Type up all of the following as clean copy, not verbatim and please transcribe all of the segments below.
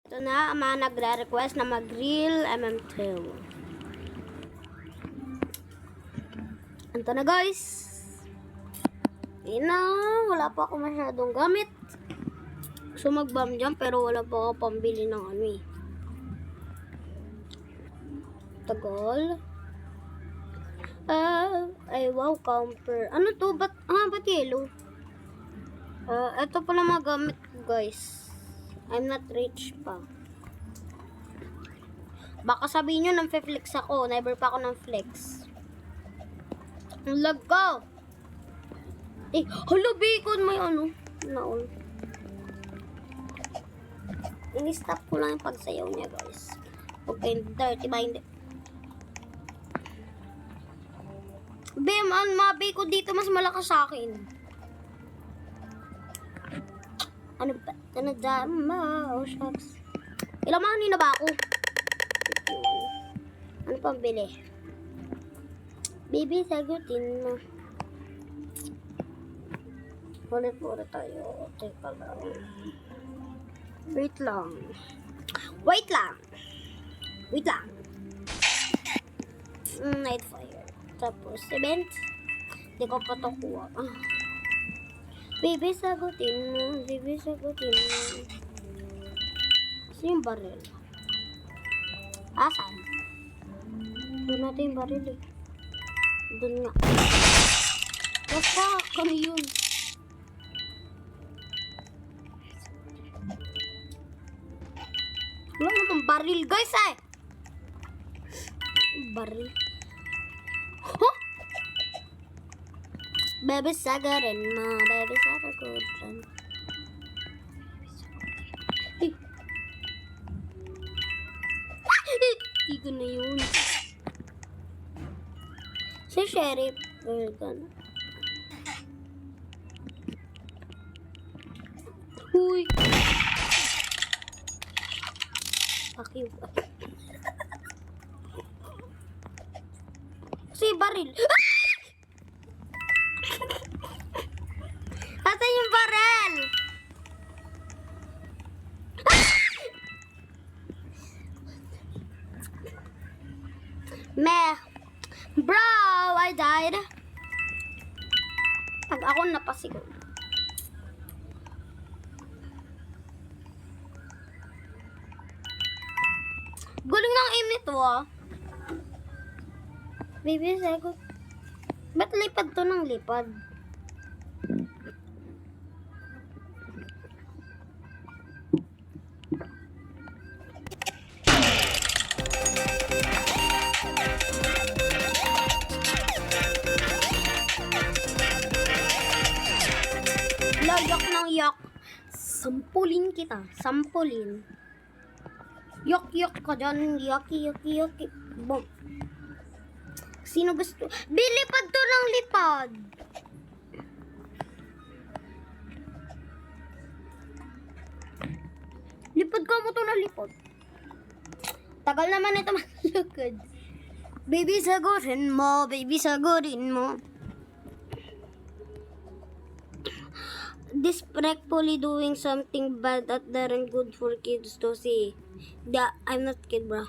Ito na ang mga nagre-request na mag-grill MM2. Ito na guys. Ayun na. Wala pa ako masyadong gamit. So mag-bomb jump pero wala pa ako pambili ng ano eh. Tagal. Ay wow, camper. Ano to? Ba't yellow? Ito pala mga gamit ko guys. I'm not rich pa. Baka sabihin nyo nang flex ako. Never pa ako nang flex. Ang lag ko. Hala bacon. May ano. Naon. Ini-stop ko lang yung pagsayaw niya guys. Okay, dirty ba hindi? Bem, ang mabi ko dito mas malakas sa akin. Ano ba? Tanadama. Oh, shucks. Ilang money na ba ako? Ano pang bili? Baby, sagutin mo. Ulit tayo. Teka lang. Wait lang. Night fire. Tapos, event. Hindi ko pa ito kuha. Baby, sagutin mo. Kasi yung baril. Asan? Doon natin yung baril eh. Doon nga. Basta, kami yun. Wala naman baril guys eh. Baril. Huh? Baby, sagarin mo. Baby, sagarin. Hindi ko na yun. Si Sheriff. Welcome. Huy. Pakiw. Si baril. Asan yung baril? Meh. Bro, I died. Pag ako napasigaw. Guling ng aim nito ah. Baby, sagot. Ba't lipad to ng lipad? Yak ng yak. Sampulin kita. Yok ka dyan. Yaki. Boom. Sino gusto? Bilipad to ng lipad. Lipad ka mo to ng lipad. Tagal naman ito malukad. Baby, sagutin mo. Disrespectfully doing something bad that aren't good for kids to see. I'm not kid, bro.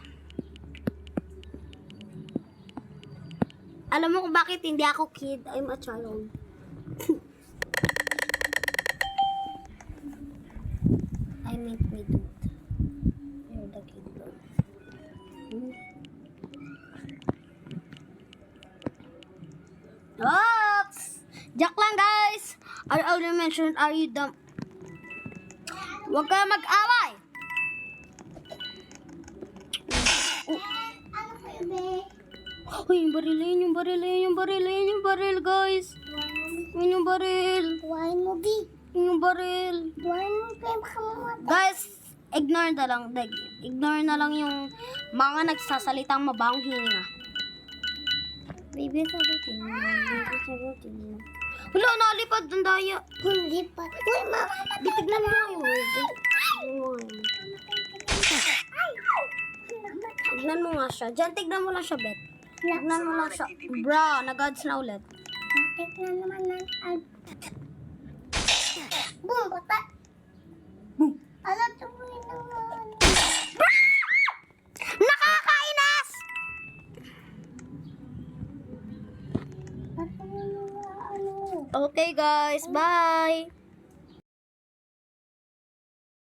Alam mo kung bakit hindi ako kid? I'm a child. I meant me dude. You're the kid, bro. Oops! Joke lang, guys! I already mentioned, are you dumb? Huwag ka mag-away! Uy, yung baril, guys. Yung baril. Guys, ignore na lang yung mga nagsasalitang mabahong hininga. Baby, sagutin mo. Wala, nalipad ang daya. Lipad. Uy, mama. Tignan mo yung word. Tignan mo nga siya. Diyan, tignan mo lang siya, Bet. Tignan mo lang siya. Bro, nag-ads na ulit. Tignan naman ng ad. Boom, bata. Boom. Alam, tumuhin naman. Okay guys, bye!